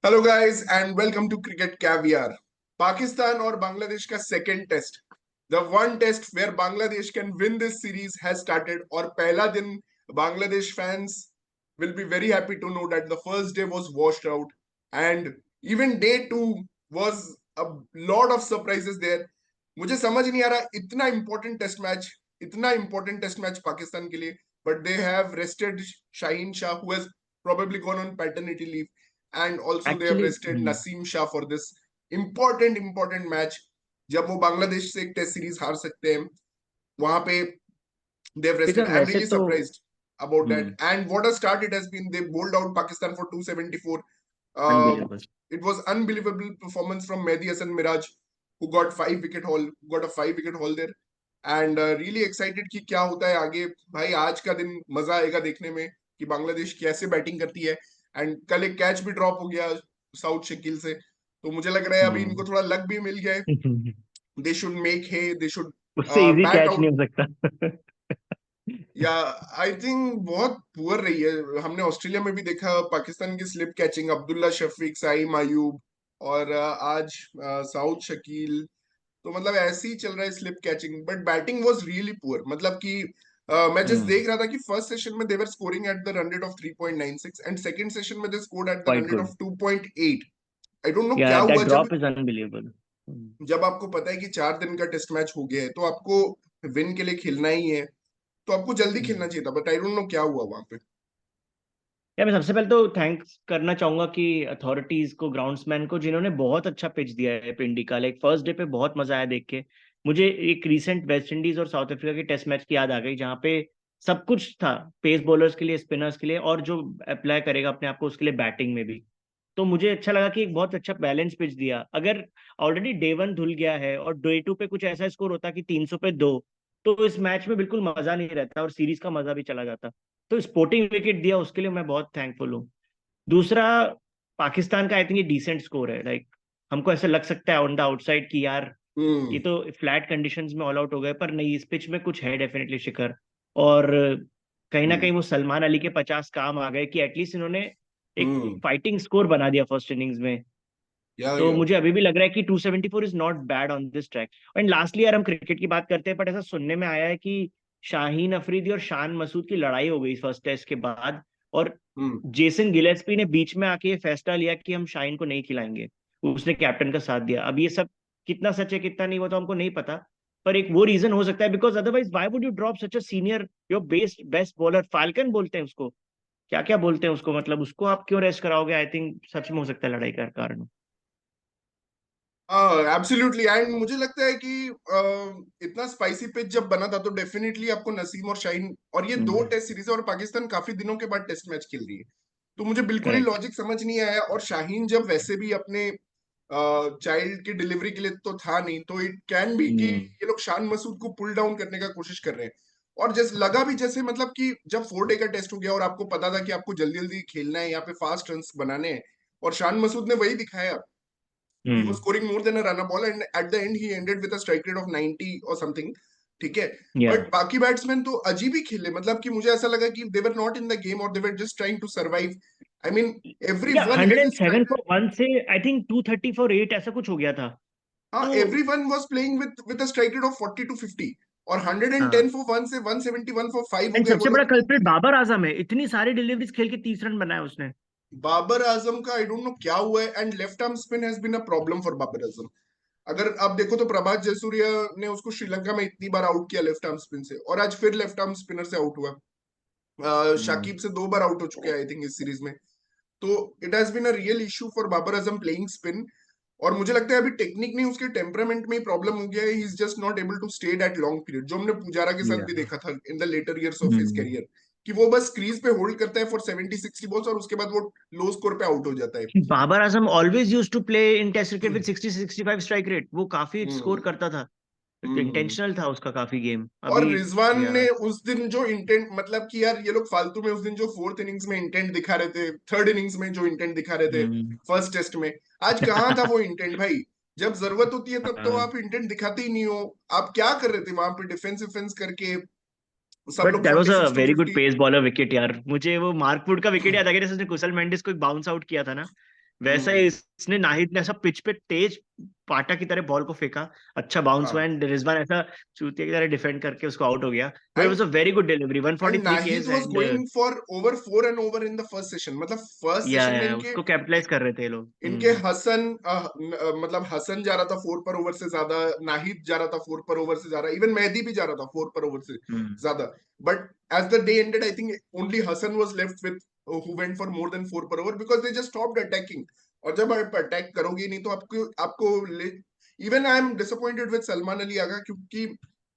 Hello guys and welcome to Cricket Caviar. Pakistan और बांग्लादेश का second test, the one test where Bangladesh can win this series has started. और पहला दिन Bangladesh fans will be very happy to know that the first day was washed out, and even day two was a lot of surprises there. मुझे समझ नहीं आ रहा, इतना important test match Pakistan के लिए, but they have rested Shaheen Shah, who has probably gone on paternity leave, and also they have actually rested Naseem Shah for this important match. जब वो बांग्लादेश से एक टेस्ट सीरीज हार सकते हैं वहां पे, they have rested. I'm वैसे really तो surprised about that. Hmm And what a start it has been. They bowled out Pakistan for 274. Unbelievable. It was unbelievable performance from Mehdi Hasan Miraj, who got 5 wicket haul there. And really excited कि क्या होता है आगे। भाई आज का दिन मजा आएगा देखने में कि बांग्लादेश कैसे बैटिंग करती है। एंड कल एक कैच भी ड्रॉप हो गया साउथ शकील से, तो मुझे लग रहा है अभी इनको हम्म थोड़ा लक भी मिल गया है। They should make hay, they should उससे इजी बैट कैच नहीं आउट। हो सकता। या आई थिंक बहुत पुअर रही है। हमने ऑस्ट्रेलिया में भी देखा पाकिस्तान की स्लिप कैचिंग, अब्दुल्ला शफीक, साइम अयूब, और आज साउथ शकील। तो मतलब ऐसे ही चल रहा है slip catching, but batting was really poor. मतलब कि मैं जस्ट हम्म देख रहा था कि फर्स्ट सेशन में they were scoring at the run rate of 3.96 and second session में they scored at the quite run rate good. Of 2.8। I don't know क्या या दैट हुआ। जब ड्रॉप इज अनबिलीवेबल। जब आपको पता है कि 4 दिन का टेस्ट मैच हो गया है तो आपको विन के लिए खेलना ही है, तो आपको जल्दी खेलना चाहिए था। बट आई डोंट नो क्या हुआ वहां पे। या मैं सबसे पहले तो थैंक्स करना चाहूंगा कि अथॉरिटीज को, ग्राउंड्समैन को, जिन्होंने बहुत अच्छा पिच दिया है पिंडी का। लाइक फर्स्ट डे पे बहुत मजा आया देख के। मुझे एक रीसेंट वेस्ट इंडीज और साउथ अफ्रीका के टेस्ट मैच की याद आ गई, जहाँ पे सब कुछ था, पेस बॉलर्स के लिए, स्पिनर्स के लिए, और जो अप्लाई करेगा अपने आप को उसके लिए बैटिंग में भी। तो मुझे अच्छा लगा कि एक बहुत अच्छा बैलेंस पिच दिया। अगर ऑलरेडी डे वन धुल गया है और डे टू पे कुछ ऐसा स्कोर होता कि 300 पे 2, तो इस मैच में बिल्कुल मजा नहीं रहता और सीरीज का मजा भी चला जाता। तो स्पोर्टिंग विकेट दिया उसके लिए मैं बहुत थैंकफुल हूँ। दूसरा, पाकिस्तान का आई थिंक ये डिसेंट स्कोर है। लाइक हमको ऐसा लग सकता है ऑन द आउटसाइड कि यार ये हम्म। तो फ्लैट कंडीशंस में ऑल आउट हो गए, पर नहीं, इस पिच में कुछ है डेफिनेटली शिखर। और कहीं ना हम्म। कहीं वो सलमान अली के 50 काम आ गए कि एटलीस्ट इन्होंने एक हम्म। फाइटिंग स्कोर बना दिया फर्स्ट इनिंग्स में। तो या मुझे अभी भी लग रहा है कि 274 is not bad on this track. And lastly यार, हम क्रिकेट की बात करते हैं, बट ऐसा सुनने में आया है कि शाहीन अफरीदी और शान मसूद की लड़ाई हो गई फर्स्ट टेस्ट के बाद, और हम्म। जेसन गिलेस्पी ने बीच में आके ये फैसला लिया कि हम शाहीन को नहीं खिलाएंगे। उसने कैप्टन का साथ दिया। अब ये सब कितना सच है कितना नहीं, वो तो हमको नहीं पता, पर एक वो रीजन हो सकता है, because otherwise why would you drop such a senior, your best best bowler, falcon बोलते हैं उसको, क्या क्या बोलते हैं उसको, मतलब उसको आप क्यों रेस्ट कराओगे? आई थिंक सच में हो सकता है लड़ाई का कारण। एब्सोल्युटली। एंड मुझे लगता है कि इतना स्पाइसी पिच जब बना था तो डेफिनेटली आपको नसीम और शाहीन, और ये दो टेस्ट सीरीज है और पाकिस्तान काफी दिनों के बाद टेस्ट मैच खेल रही है, तो मुझे बिल्कुल ही करेक्ट। लॉजिक समझ नहीं आया। और शाहीन जब वैसे भी अपने चाइल्ड की डिलीवरी के लिए तो था नहीं, तो इट कैन बी कि हम्म ये लोग शान मसूद को पुल डाउन करने का कोशिश कर रहे हैं। और जैसे लगा भी जैसे मतलब कि जब 4 डे का टेस्ट हो गया और आपको पता था कि आपको जल्दी जल्दी खेलना है, यहाँ पे फास्ट रन बनाने हैं, और शान मसूद ने वही दिखाया। He was hmm scoring more than a run a ball, and at the end he ended with a strike rate of 90 or something. ठीक है। या बट बाकी बैट्समैन तो अजीब ही खेले। मतलब कि मुझे ऐसा लगा कि they were not in the game, और they were just trying to survive. I mean every yeah one hundred has and a seven striker. For one say I think 230 for 8 ऐसा कुछ हो गया था। हाँ, तो every one was playing with a strike rate of 40 to 50, और 110 हाँ, for one से 171 फॉर 5 हो एंड गए वो सबसे बड़ा लोग। कल्प्रिट बाबर आजम है, इतनी सारी डिलीवरीज खेल के 30 रन बनाया उसने। बाबर आजम का आई डोंट नो क्या हुआ है। And left arm spin has been a problem for Babar Azam. अगर आप देखो तो प्रभात जयसूर्या ने उसको श्रीलंका में इतनी बार आउट किया लेफ्ट आर्म स्पिन से, और आज फिर लेफ्ट आर्म स्पिनर से आउट हुआ। हम्म शाकिब से 2 बार आउट हो चुके हैं आई थिंक इस सीरीज में। तो it has been a real issue for Babar Azam playing spin. और मुझे लगता है अभी टेक्निक नहीं, उसके टेम्परामेंट में ही प्रॉब्लम हो गया है। He is just not able to stay that long period, जो हमने पुजारा के साथ या भी देखा था in the later years of his hmm career, कि वो बस क्रीज पे होल्ड करता है फॉर 70-60 बॉल्स और उसके बाद वो लो स्कोर पे आउट हो जाता है। Babar Azam always use to play in test cricket with 60 से 65 स्ट्राइक रेट। वो काफी स्कोर हम्म। करता था, हम्म। इंटेंशनल था उसका काफी गेम और अभी। रिजवान या ने उस दिन जो इंटेंट, मतलब कि यार ये लोग फालतू में उस दिन जो फोर्थ इनिंग्स में इंटेंट दिखा रहे थे, थर्ड इनिंग्स में जो इंटेंट दिखा रहे थे हम्म फर्स्ट टेस्ट में, आज कहाँ था वो इंटेंट भाई। जब जरूरत होती है तब तो हाँ, आप इंटेंट दिखाते ही नहीं हो। आप क्या कर रहे थे वहां पे डिफेंस डिफेंस करके, सब बट लोग that was forty a six to very good fifty pace bowler wicket यार। मुझे वो मार्कवुड का विकेट याद आ गया, जिसने कुशल मेंडिस को एक बाउंस आउट किया था ना। वैसा ही इसने, नाहिद ने ऐसा पिच पे तेज पाटा की तरह बॉल को फेंका, अच्छा बाउंस हुआ, हाँ एंड रिजवान ऐसा चूतिया की तरह डिफेंड करके उसको आउट हो गया, but it end was a very good delivery, and 143 Nahid cage was and going for over 4 and over in the first session, मतलब फर्स्ट सेशन में या इनके उसको कैपिटलाइज कर रहे थे ये लोग। इनके मतलब हसन जा रहा था 4 पर ओवर से ज्यादा, नाहिद जा रहा था 4 पर ओवर से ज्यादा, इवन मेहदी भी जा रहा था 4 पर ओवर से हम्म। ज्यादा। But as the day ended I think only Hasan was left with who went for more than 4 per over, because they just stopped attacking. और जब आप अटैक करोगे नहीं तो आपको आपको even I am disappointed with Salman Ali Agha, क्योंकि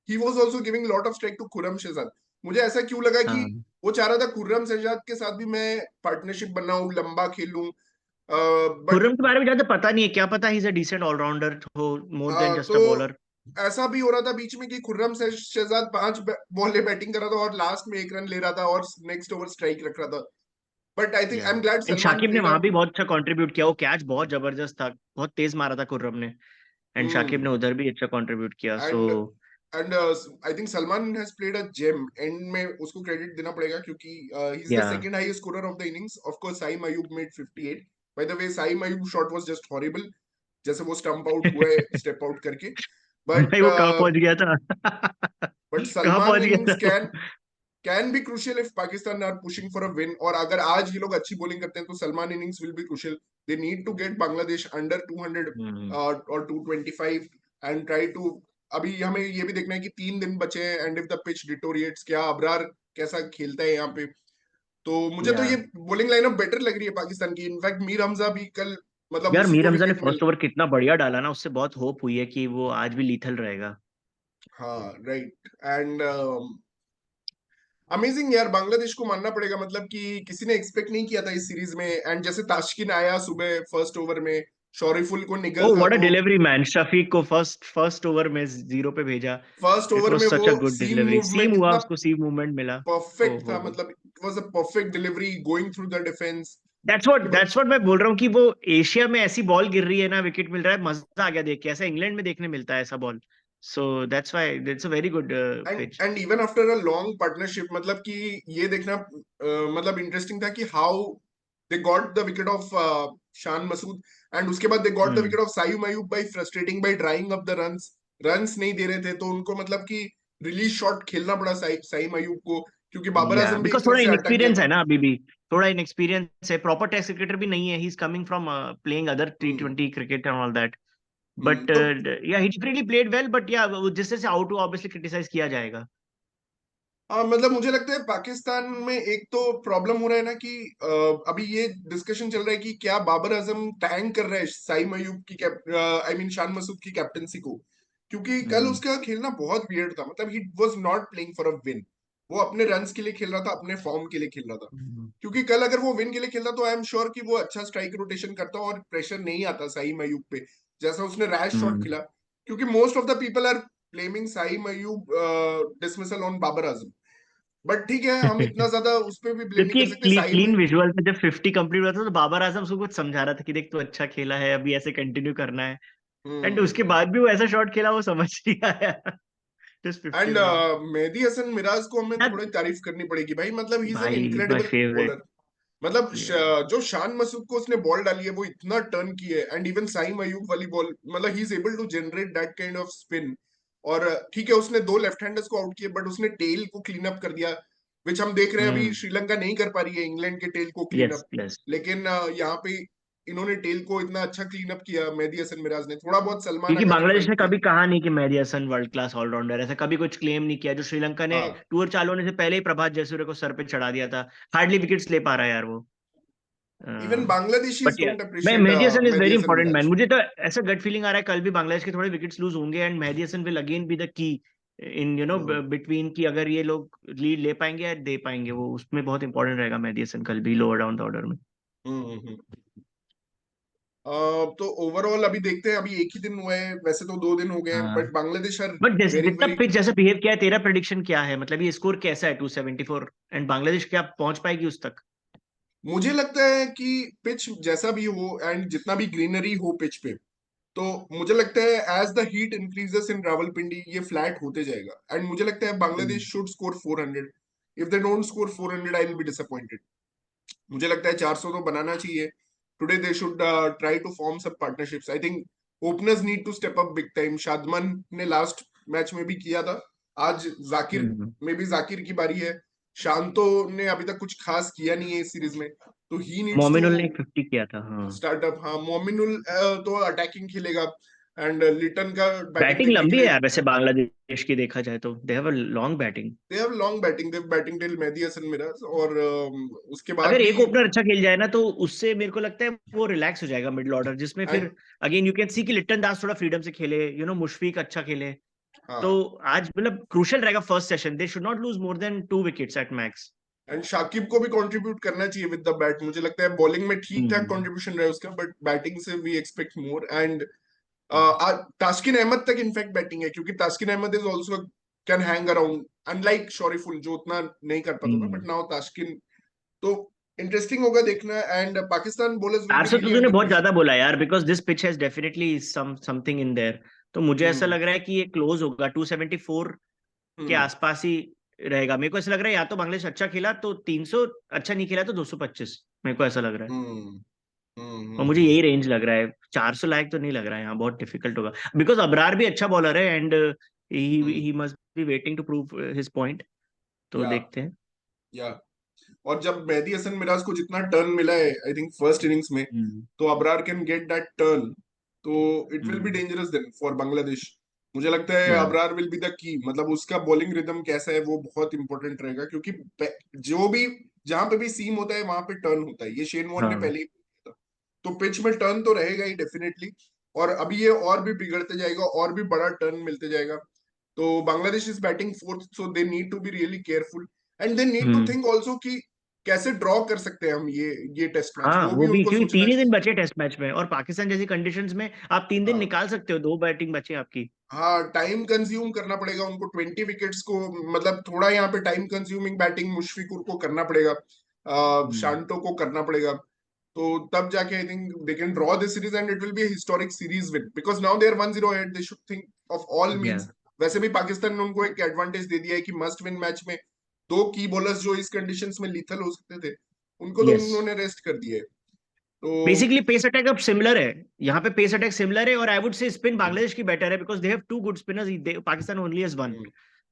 he was also giving lot of strike to Khurram Shehzad. मुझे ऐसा क्यों लगा कि हाँ, वो चाह रहा था खुर्रम शेहजाद के साथ भी मैं पार्टनरशिप बनाऊं, लंबा खेलूं, बट खुर्रम के बारे में ज्यादा पता नहीं है, क्या पता he is a decent allrounder हो, मोर देन जस्ट तो अ बॉलर। ऐसा भी हो रहा था बीच में कि खुर्रम से शहजाद 5 बॉल बैटिंग कर रहा था और लास्ट में 1 रन ले रहा था और नेक्स्ट ओवर स्ट्राइक रख रहा था। बट आई थिंक या I am glad and Salman Shakib ने प्लेड वहां अ भी बहुत अच्छा कंट्रीब्यूट किया, वो कैच बहुत जबरदस्त था, बहुत तेज मारा था खुर्रम ने, एंड शाकिब ने उधर भी अच्छा कंट्रीब्यूट किया, so and and I think Salman has played a gem, and में उसको क्रेडिट देना पड़ेगा क्योंकि ही इज द या second highest scorer of the innings. Of course Saim Ayub made 58। By the way Saim Ayub shot was just horrible, जैसे वो stump out हुआ है स्टेप आउट करके। भाई बट वो कहाँ पहुंच गया था बट कहाँ सलमान पहुंच गया इनिंग्स था can be crucial if Pakistan are pushing for a win. और अगर आज ये लोग अच्छी बॉलिंग करते हैं तो Salman innings will be crucial. They need to get Bangladesh under 200 hmm. और 225 एंड ट्राई टू। अभी हमें ये भी देखना है कि 3 दिन बचे हैं, एंड इफ द पिच डिटोरिएट्स, क्या अबरार कैसा खेलता है यहाँ पे। तो मुझे तो या ये बॉलिंग लाइनअप बेटर लग रही है पाकिस्तान की। इनफैक्ट मीर हमजा भी कल, मतलब यार उसी मीर को हमजा ने विकेट मिल। फर्स्ट ओवर कितना बढ़िया डाला ना, उससे बहुत होप हुई है कि वो आज भी लीथल रहेगा। हाँ राइट एंड अमेजिंग यार, बांग्लादेश को मानना पड़ेगा, मतलब कि किसी ने एक्सपेक्ट नहीं किया था इस सीरीज में। एंड जैसे ताशकिन आया सुबह फर्स्ट ओवर में, शोरिफुल को ओ निगल था व्हाट अ तो डिलीवरी मैन, शफीक को फर्स्ट ओवर में जीरो पे भेजा, फर्स्ट इट ओवर वाज में वो such a good seam delivery, seam movement हुआ, इतना उसको सीम मूवमेंट मिला। ओ परफेक्ट था, हो, मतलब it was a perfect delivery going through the defence. That's what मैं बोल रहा हूँ कि वो एशिया में ऐसी बॉल गिर रही है ना, विकेट मिल रहा है, मजा आ गया देख के, ऐसा इंग्लैंड में देखने मिलता है ऐसा ball, so that's why it's a very good pitch. And even after a long partnership, मतलब कि ये देखना मतलब इंटरेस्टिंग था कि how they got the wicket of Shan Masood, and उसके बाद they got the hmm. Wicket of Saim Ayub by frustrating by drawing up the runs. Runs नहीं दे रहे थे तो उनको मतलब कि रिलीज शॉट खेलना पड़ा साइम अयूब को, क्योंकि बाबर या आजम भी एक बिकॉज तरह थोड़ा से अटक गया इनएक्सपीरियंस था। है ना अभी भी, थोड़ा इनएक्सपीरियंस है, प्रॉपर टेस्ट क्रिकेटर भी नहीं है, he is coming from playing other T hmm twenty cricket and all that, but तो या ही डेफिनेटली प्लेड वेल, बट या जिस तरह से आउट हुआ ऑब्वियसली क्रिटिसाइज किया जाएगा। हाँ, मतलब मुझे लगता है पाकिस्तान में एक तो प्रॉब्लम हो रहा है ना कि अभी ये डिस्कशन चल रहा है कि क्या बाबर आजम टैंक कर रहा है साइम अयूब की आई मीन शान मसूद की कैप्टनसी को, क्योंकि कल हम्म। उसका खेलना बहुत वियर्ड था। मतलब he was not playing for a win, वो अपने रन्स के लिए खेल रहा था, अपने फॉर्म के लिए खेल रहा था। हम्म। क्योंकि कल अगर वो विन के लिए खेलता तो आई एम श्योर कि वो अच्छा स्ट्राइक रोटेशन करता और प्रेशर नहीं आता साइम अयूब पे, जैसा उसने रैश शॉट हम्म। खेला। क्योंकि most of the people are blaming Saim Ayub dismissal on Babar Azam, but ठीक है, हम इतना ज्यादा उस पर भी ब्लेम नहीं जबकि कर एक सकते साइम। क्लीन विजुअल था जब 50 कंप्लीट हुआ था, तो बाबर आजम उसको कुछ समझा रहा था कि देख तू अच्छा खेला है, अभी ऐसे कंटिन्यू करना है, एंड उसके हम्म बाद भी वो ऐसा शॉट खेला, वो समझ नहीं आया जस्ट 50 एंड में। मेहदी हसन मिराज को हमें यार थोड़ी तारीफ करनी पड़ेगी भाई, मतलब ही इज एन भाई is my incredible favourite. Bowler. मतलब जो शान मसूद को उसने बॉल डाली है वो इतना टर्न की है, एंड इवन साइम अयूब वाली बॉल, मतलब he is able to generate that kind of spin. और ठीक है उसने 2 लेफ्ट हैंडर्स को आउट किया, बट उसने टेल को क्लीन अप कर दिया, विच हम देख रहे हैं अभी हम्म। श्रीलंका नहीं कर पा रही है इंग्लैंड के टेल को क्लीन यस अप। यस। लेकिन यहाँ पे इन्होंने टेल को इतना अच्छा क्लीन अप किया मेहदी हसन मिराज ने, थोड़ा बहुत सलमान क्योंकि अगा ने बांग्लादेश ने फाइट किया। कभी कहा नहीं कि Mehdi Hasan world class allrounder, ऐसा कभी कुछ क्लेम नहीं किया, जो श्रीलंका ने हाँ टूर चालू होने से पहले ही प्रभात जयसूर्य को सर पे चढ़ा दिया था, हार्डली विकेट्स ले पा रहा है यार वो। इवन बांग्लादेशीज बट यार डोंट मैं, appreciate Mehdi Hasan is Mehdi very Hasan important man, Miraz. मुझे तो ऐसा गट फीलिंग आ रहा है कल भी बांग्लादेश के थोड़े विकेट्स लूज होंगे, and Mehdi Hasan will again be the key in hmm between, की अगर ये लोग लीड ले पाएंगे या दे पाएंगे, वो उसमें बहुत इंपॉर्टेंट रहेगा मेहदी हसन कल भी लोअर डाउन द ऑर्डर में। हम्म। तो ओवरऑल अभी देखते हैं, अभी एक ही दिन हुआ है, वैसे तो 2 दिन हो गए हैं, हाँ, but Bangladesh are but very जितना वेरी। पिच जैसा बिहेव किया है, तेरा प्रेडिक्शन क्या है, मतलब ये स्कोर कैसा है 274, एंड बांग्लादेश क्या पहुंच पाएगी उस तक? मुझे लगता है कि पिच जैसा भी हो एंड जितना भी ग्रीनरी हो पिच पे, तो मुझे लगता है as the heat increases in Rawalpindi ये फ्लैट होते जाएगा, एंड मुझे लगता है hmm. Bangladesh should score 400। If they don't score 400 I will be disappointed. मुझे लगता है 400 तो बनाना चाहिए। today they should try to form some partnerships. I think openers need to step up big time. Shadman ने लास्ट मैच में भी किया था, आज जाकिर हम्म। में भी जाकिर की बारी है। शांतो ने अभी तक कुछ खास किया नहीं है इस सीरीज में, तो ही नीड्स टू मोमिनुल ने 50 किया था, हाँ। स्टार्टअप। हाँ, मोमिनुल तो अटैकिंग खेलेगा, एंड लिटन का बैटिंग बैटिंग देखने के लंबी है लिए। यार वैसे बांग्लादेश की, देखा जाए तो they have a long batting. They have long batting, they have batting till Mehdi Hasan Miraz, और उसके बाद अगर भी। एक ओपनर अच्छा खेल जाए ना तो उससे मेरे को लगता है वो रिलैक्स हो जाएगा मिडिल ऑर्डर, जिसमें एंड फिर अगेन यू कैन सी कि लिट्टन दास थोड़ा फ्रीडम से खेले, मुशफिक अच्छा खेले। तो हाँ, आज मतलब क्रूशियल रहेगा first session, they should not lose more than 2 wickets at max. And Shakib को भी कंट्रीब्यूट करना चाहिए विद द बैट। मुझे लगता है बॉलिंग में ठीक ठाक हम्म। कंट्रीब्यूशन रहा उसका, बट बैटिंग से we expect more. And Taskin Ahmed तक इनफैक्ट बैटिंग है, क्योंकि Taskin Ahmed is also can hang around, unlike Shoriful जो उतना नहीं कर पाता था, बट हम्म। नाउ तास्किन। तो इंटरेस्टिंग होगा देखना, and Pakistan bowlers will be 400 तो रियली तूने अंडर बहुत प्रेशर। ज्यादा बोला यार, because this pitch has definitely something in their. तो मुझे ऐसा हम्म लग रहा है कि ये क्लोज होगा 274 के हम्म आसपास ही रहेगा। मेरे को ऐसा लग रहा है या तो बांग्लादेश अच्छा खेला तो 300, अच्छा नहीं खेला तो 225, मेरे को ऐसा लग रहा है। हम्म और मुझे हम्म। यही रेंज लग रहा है, 400 लायक तो नहीं लग रहा है यहाँ, बहुत डिफिकल्ट होगा। बिकॉज अबरार भी अच्छा बॉलर है, and he must be waiting to prove his point. तो या देखते हैं। या और जब मेहदी हसन मिराज को जितना टर्न मिला है आई थिंक फर्स्ट इनिंग्स में, हम्म। तो Abrar can get that turn, तो it will be hmm. Dangerous then for Bangladesh. मुझे लगता है या। अबरार विल बी द की, मतलब उसका बॉलिंग रिदम कैसा है वो बहुत इंपॉर्टेंट रहेगा, क्योंकि जो भी जहां पे भी सीम होता है वहां पे टर्न होता है, ये शेन वॉर्न ने हाँ। पहले ही बोला था। तो पिच में टर्न तो रहेगा ही डेफिनेटली, और अभी ये और भी बिगड़ते जाएगा, और भी बड़ा टर्न मिलते जाएगा। तो Bangladesh is batting fourth, so they need to be really careful, and they need to hmm. Think also कि कैसे ड्रॉ कर सकते हैं हम ये टेस्ट मैच, हाँ वो वो भी भी, उनको क्योंकि सोचना 3 ही दिन चाहिए। बचे टेस्ट मैच में, और पाकिस्तान जैसी कंडीशंस में आप 3 दिन हाँ निकाल सकते हो, 2 बैटिंग बचे आपकी। हाँ, टाइम कंज्यूम करना पड़ेगा उनको 20 विकेट्स को, मतलब थोड़ा यहाँ पे टाइम कंज्यूमिंग बैटिंग मुशफिकुर को करना पड़ेगा, हम्म। शांटो को करना पड़ेगा। तो तब जाके I think they can draw this series, and it will be historic series win, because now they are 1-0 ahead, they should think of all या। मीन्स। वैसे भी पाकिस्तान ने उनको एक एडवांटेज दे दिया है कि मस्ट विन मैच में दो की बॉलर्स जो इस कंडीशंस में लीथल हो सकते थे, उनको तो यस। उन्होंने रेस्ट कर दिया है। तो बेसिकली पेस अटैक अब सिमिलर है, यहाँ पे पेस अटैक सिमिलर है, और I would say spin Bangladesh की बेटर है, because they have 2 good spinners, Pakistan only has 1। Hmm,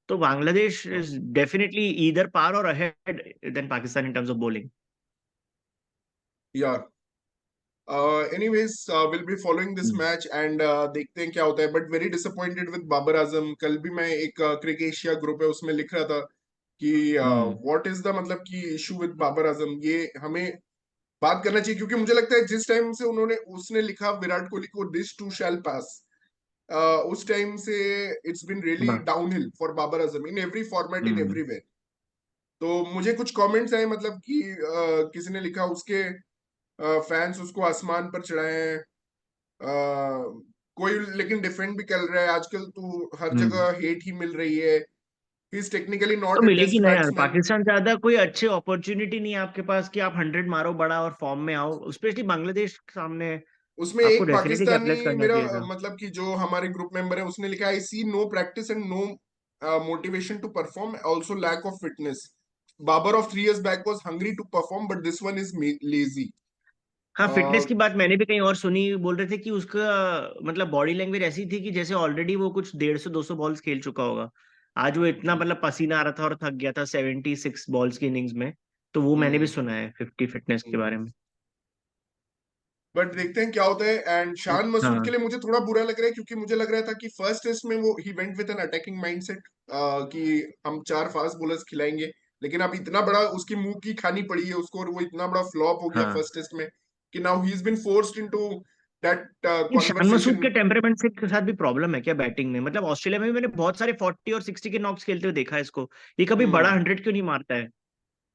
तो Bangladesh is definitely either par or ahead than Pakistan in terms of bowling. या anyways will be following this match, and देखते हैं क्या होता है, but very disappointed with Babar Azam. कल भी मैं एक क्रिक एशिया ग्रुप है उसमें लिख रहा था कि हम्म। व्हाट इज द मतलब की इशू विद बाबर आजम, ये हमें बात करना चाहिए, क्योंकि मुझे लगता है जिस टाइम से उन्होंने उसने लिखा विराट कोहली को दिस टू शैल पास, उस टाइम से इट्स बिन रियली हाँ। Downhill for Babar Azam in every format in hmm. Everywhere. तो मुझे कुछ कमेंट्स आए, मतलब कि किसी ने लिखा उसके फैंस उसको आसमान पर चढ़ाए हैं, कोई लेकिन डिफेंड भी कर रहा है आजकल, तो हर हम्म। जगह हेट ही मिल रही है, ही इज टेक्निकली तो नॉट अ मिलेगी टेस्ट ना यार, बैट्समैन। पाकिस्तान से ज्यादा कोई अच्छी अपॉर्चुनिटी नहीं है आपके पास कि आप 100 मारो बड़ा और फॉर्म में आओ, स्पेशली बांग्लादेश के सामने। उसमें आपको एक डेफिनेटली पाकिस्तानी कैपिटलाइज करना मेरा चाहिए था। मतलब कि जो हमारे ग्रुप मेंबर है उसने लिखा, I see no practice and no motivation to perform, also lack of fitness. Babar of 3 years back was hungry to perform, but this one is lazy. हाँ, फिटनेस की बात मैंने भी कहीं और सुनी, बोल रहे थे कि उसका मतलब बॉडी लैंग्वेज ऐसी थी कि जैसे ऑलरेडी वो कुछ 150-200 बॉल्स खेल चुका होगा। आज वो इतना मतलब पसीना आ रहा था और थक गया था 76 बॉल्स की इनिंग्स में। तो वो मैंने भी सुना है 50 फिटनेस के बारे में। बट देखते हैं क्या होता है। एंड शान मसूद के हाँ। लिए मुझे थोड़ा बुरा लग रहा है, क्योंकि मुझे लग रहा था कि फर्स्ट टेस्ट में वो he went with an attacking mindset, कि हम 4 फास्ट बॉलर्स खिलाएंगे, लेकिन अब इतना बड़ा उसकी मुंह की खानी पड़ी है उसको, और वो इतना बड़ा फ्लॉप हो गया हाँ। फर्स्ट टेस्ट में, कि now he is been forced into that ये शान मसूद कॉन्वर्सेशन। के टेम्परामेंट से के साथ भी प्रॉब्लम है क्या बैटिंग में? मतलब ऑस्ट्रेलिया में भी मैंने बहुत सारे 40 और 60 के नॉक्स खेलते हुए देखा है इसको, ये कभी बड़ा हम्म 100 क्यों नहीं मारता है?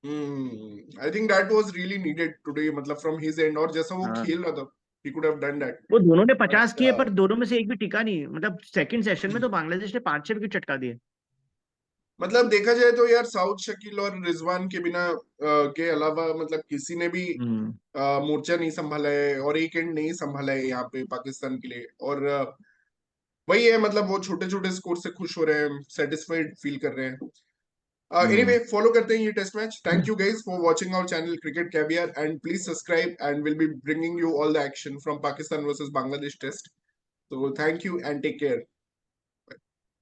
I think that was really needed today, मतलब फ्रॉम हिज एंड, और जैसा वो हाँ। खेल रहा था he could have done that. वो दोनों ने 50 बट किए पर दोनों में से एक भी टिका नहीं, मतलब सेकंड सेशन में तो बांग्लादेश ने 5-6 विकेट चटका दिए। मतलब देखा जाए तो यार साउथ शकील और रिजवान के बिना के अलावा मतलब किसी ने भी हम्म। मोर्चा नहीं संभाला है, और एक एंड नहीं संभाला है यहाँ पे पाकिस्तान के लिए, और वही है, मतलब वो छोटे छोटे स्कोर से खुश हो रहे हैं, सेटिस्फाइड फील कर रहे हैं। एनीवे फॉलो करते हैं ये test match. Thank you guys for watching our channel Cricket Caviar and please subscribe and will be bringing you all the action from Pakistan versus Bangladesh test. So thank you and take care.